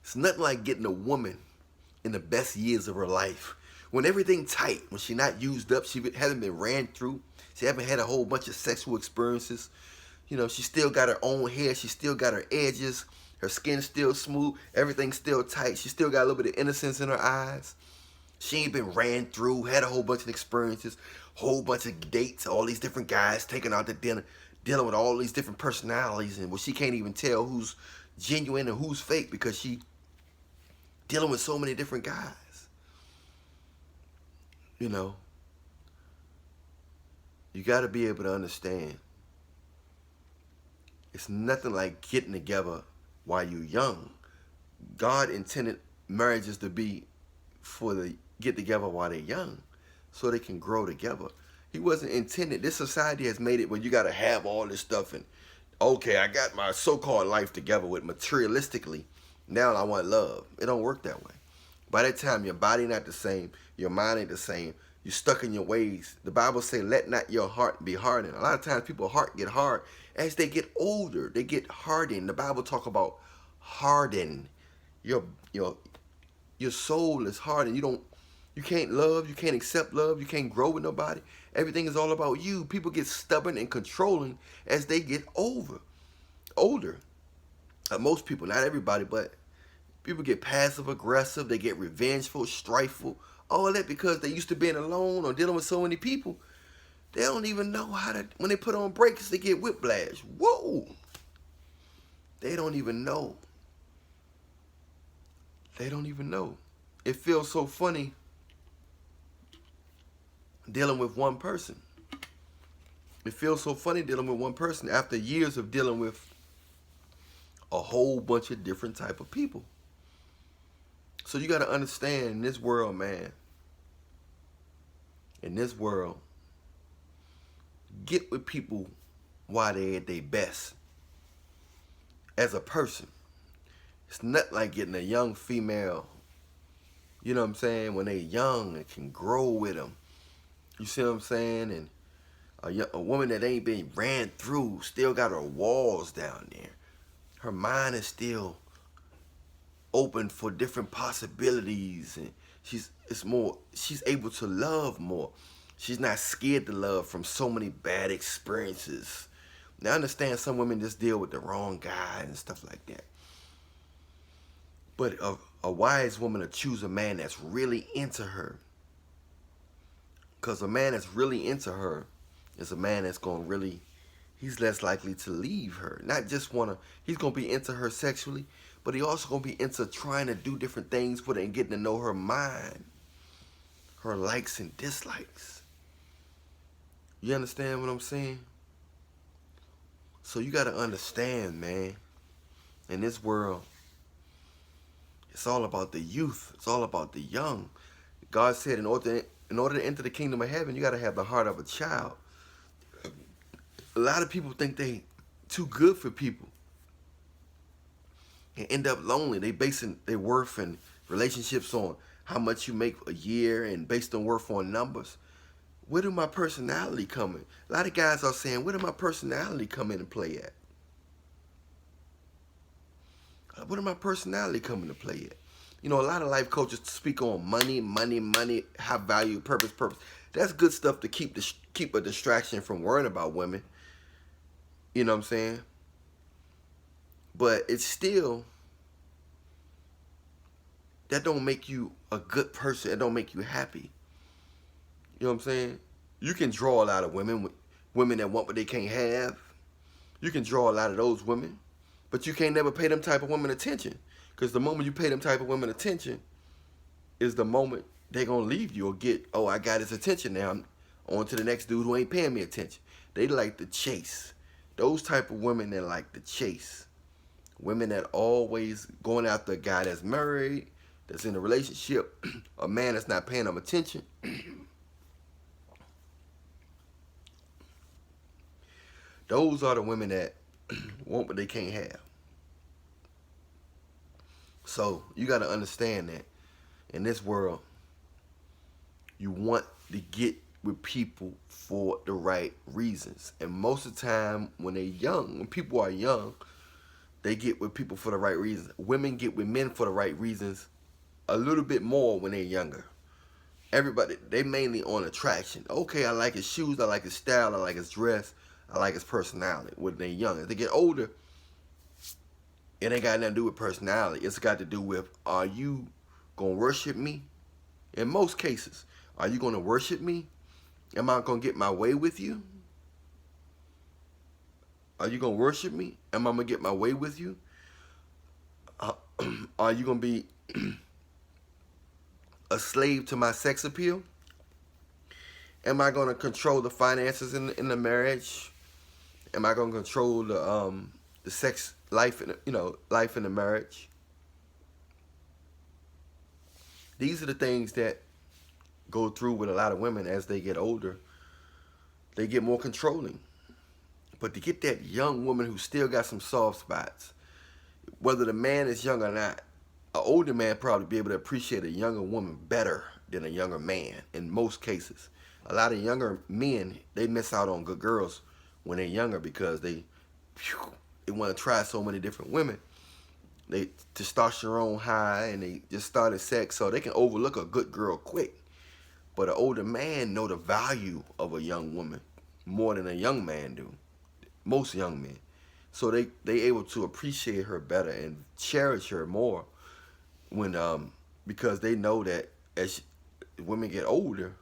It's nothing like getting a woman in the best years of her life. When everything tight, when she not used up, she hasn't been ran through, she haven't had a whole bunch of sexual experiences. You know, she still got her own hair, she still got her edges, her skin still smooth, everything's still tight, she still got a little bit of innocence in her eyes. She ain't been ran through, had a whole bunch of experiences, whole bunch of dates, all these different guys taking her out to dinner, dealing with all these different personalities, and she can't even tell who's genuine and who's fake because she dealing with so many different guys. You know, you got to be able to understand. It's nothing like getting together while you're young. God intended marriages to be for the get together while they're young, so they can grow together. He wasn't intended. This society has made it where you got to have all this stuff and okay, I got my so-called life together with materialistically. Now I want love. It don't work that way. By that time, your body not the same, your mind ain't the same. You're stuck in your ways. The Bible say, "Let not your heart be hardened." A lot of times, people's heart get hard as they get older. They get hardened. The Bible talk about harden. Your your your soul is hardened. You can't love. You can't accept love. You can't grow with nobody. Everything is all about you. People get stubborn and controlling as they get older. Most people, not everybody, but people get passive aggressive. They get revengeful, strifeful. All that because they used to being alone or dealing with so many people. They don't even know how to, when they put on brakes, they get whiplash. Whoa! They don't even know. They don't even know. It feels so funny dealing with one person. It feels so funny dealing with one person after years of dealing with a whole bunch of different type of people. So you got to understand, in this world, man, in this world, get with people while they're at their best. As a person, it's not like getting a young female, you know what I'm saying, when they're young and can grow with them. You see what I'm saying? And a woman that ain't been ran through, still got her walls down there. Her mind is still open for different possibilities, and she's able to love more. She's not scared to love from so many bad experiences. Now I understand some women just deal with the wrong guy and stuff like that. But a wise woman will choose a man that's really into her. Because a man that's really into her is a man that's going to really, he's less likely to leave her. Not just he's going to be into her sexually, but he also going to be into trying to do different things with her and getting to know her mind, her likes and dislikes. You understand what I'm saying? So you got to understand, man, in this world, it's all about the youth. It's all about the young. God said in order to enter the kingdom of heaven, you got to have the heart of a child. A lot of people think they too good for people and end up lonely. They basing their worth and relationships on how much you make a year and based on worth on numbers. Where do my personality come in? A lot of guys are saying, where do my personality come in and play at? Where do my personality come into play at? You know, a lot of life coaches speak on money, high value, purpose. That's good stuff to keep a distraction from worrying about women. You know what I'm saying? But it's still, that don't make you a good person. It don't make you happy. You know what I'm saying? You can draw a lot of women that want what they can't have. You can draw a lot of those women, but you can't never pay them type of women attention. Because the moment you pay them type of women attention is the moment they're going to leave you or get, oh, I got his attention now. I'm on to the next dude who ain't paying me attention. They like to chase. Those type of women that like to chase. Women that always going after a guy that's married, that's in a relationship, a man that's not paying them attention. Those are the women that want what they can't have. So you got to understand that in this world, you want to get with people for the right reasons. And most of the time when they're young, when people are young, they get with people for the right reasons. Women get with men for the right reasons a little bit more when they're younger. Everybody, they mainly on attraction. Okay, I like his shoes, I like his style, I like his dress, I like his personality when they're young. As they get older, it ain't got nothing to do with personality. It's got to do with, are you going to worship me? In most cases, are you going to worship me? Am I going to get my way with you? Are you going to worship me? Am I going to get my way with you? Are you going to be a slave to my sex appeal? Am I going to control the finances in the marriage? Am I going to control the sex life life in the marriage? These are the things that go through with a lot of women as they get older. They get more controlling. But to get that young woman who still got some soft spots, whether the man is young or not, an older man probably be able to appreciate a younger woman better than a younger man in most cases. A lot of younger men, they miss out on good girls when they're younger because they want to try so many different women. They testosterone high and they just started sex, so they can overlook a good girl quick. But an older man know the value of a young woman more than a young man do. Most young men. So they able to appreciate her better and cherish her more when because they know that as women get older,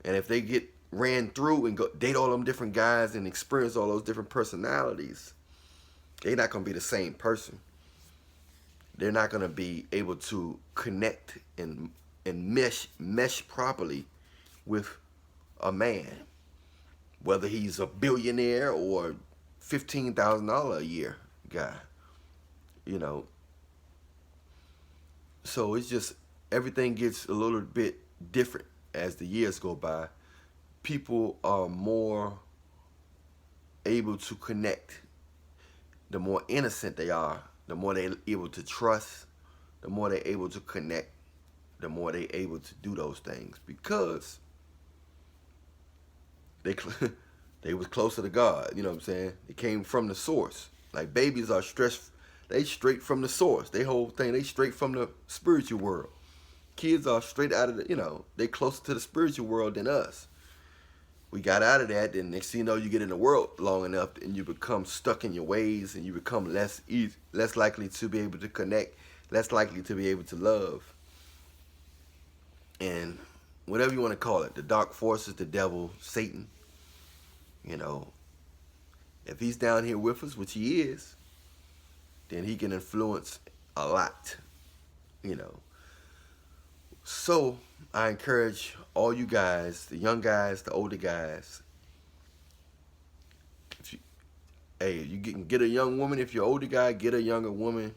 and if they get ran through and go date all them different guys and experience all those different personalities, they're not gonna be the same person. They're not gonna be able to connect and mesh properly with a man, whether he's a billionaire or $15,000 a year guy, So it's just, everything gets a little bit different as the years go by. People are more able to connect. The more innocent they are, the more they're able to trust, the more they're able to connect, the more they're able to do those things because they was closer to God, you know what I'm saying? It came from the source. Like babies are they straight from the source. They whole thing, they straight from the spiritual world. Kids are straight out of the, they closer to the spiritual world than us. We got out of that, then next thing you know, you get in the world long enough and you become stuck in your ways and you become less likely to be able to connect, less likely to be able to love. And whatever you want to call it, the dark forces, the devil, Satan, if he's down here with us, which he is, then he can influence a lot, So I encourage all you guys, the young guys, the older guys, you can get a young woman. If you're an older guy, get a younger woman.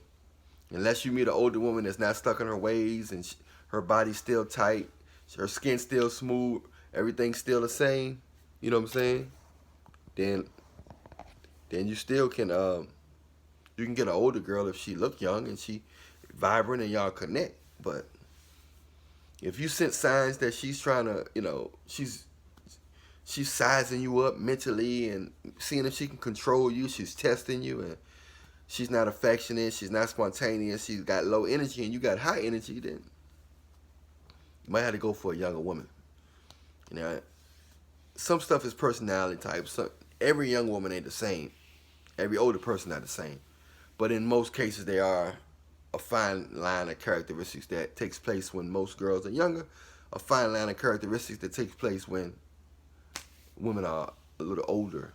Unless you meet an older woman that's not stuck in her ways and her body's still tight, her skin's still smooth, everything's still the same, you know what I'm saying? Then you still can you can get an older girl if she look young and she vibrant and y'all connect. But if you sense signs that she's trying to, she's sizing you up mentally and seeing if she can control you, she's testing you, and she's not affectionate, she's not spontaneous, she's got low energy and you got high energy, then you might have to go for a younger woman. Some stuff is personality type. Every young woman ain't the same. Every older person not the same. But in most cases, they are a fine line of characteristics that takes place when most girls are younger. A fine line of characteristics that takes place when women are a little older.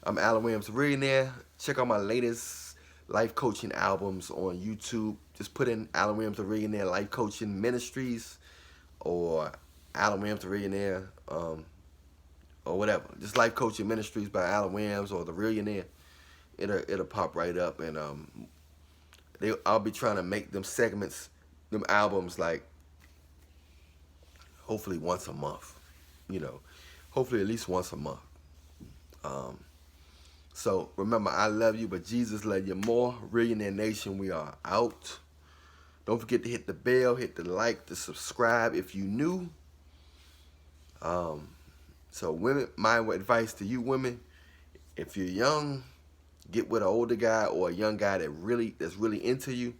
I'm Allan Williams, the Reallionaire. Check out my latest life coaching albums on YouTube. Just put in Allan Williams, the Reallionaire Life Coaching Ministries, or Allan Williams, the Reallionaire, or whatever. Just Life Coaching Ministries by Allan Williams or the Reallionaire. It'll pop right up, and I'll be trying to make them segments, them albums, like hopefully once a month. Hopefully at least once a month. So remember, I love you, but Jesus loves you more. Reallionaire Nation, we are out. Don't forget to hit the bell, hit the like, the subscribe if you new. So women, my advice to you women, if you're young, Get with an older guy or a young guy that's really into you.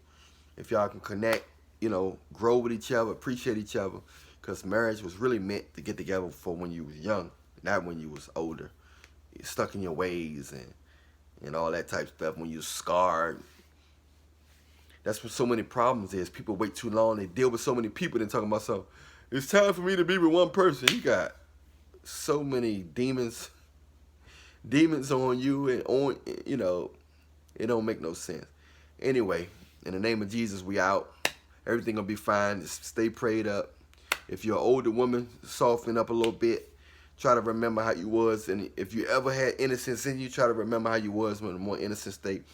If y'all can connect, you know, grow with each other, appreciate each other, because marriage was really meant to get together for when you was young, not when you was older. You're stuck in your ways and all that type of stuff. When you're scarred, that's what so many problems is. People wait too long. They deal with so many people. Then talking about something. It's time for me to be with one person. You got so many demons on you, and on, you know, it don't make no sense. Anyway, in the name of Jesus, we out. Everything gonna be fine. Just stay prayed up. If you're an older woman, soften up a little bit. Try to remember how you was, and if you ever had innocence in you, try to remember how you was in a more innocent state.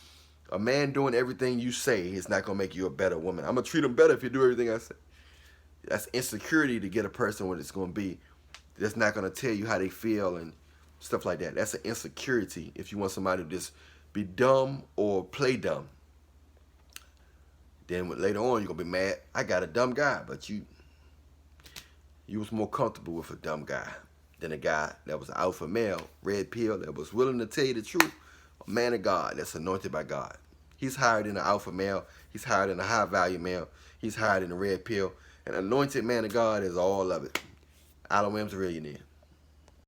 A man doing everything you say is not gonna make you a better woman. I'm gonna treat him better if you do everything I say. That's insecurity to get a person what it's gonna be. That's not gonna tell you how they feel and stuff like that. That's an insecurity if you want somebody to just be dumb or play dumb. Then later on you're gonna be mad. I got a dumb guy, but you was more comfortable with a dumb guy than a guy that was an alpha male, red pill, that was willing to tell you the truth. A man of God that's anointed by God. He's higher than an alpha male. He's higher than a high value male. He's higher than a red pill. An anointed man of God is all of it. Allan Reallionaire.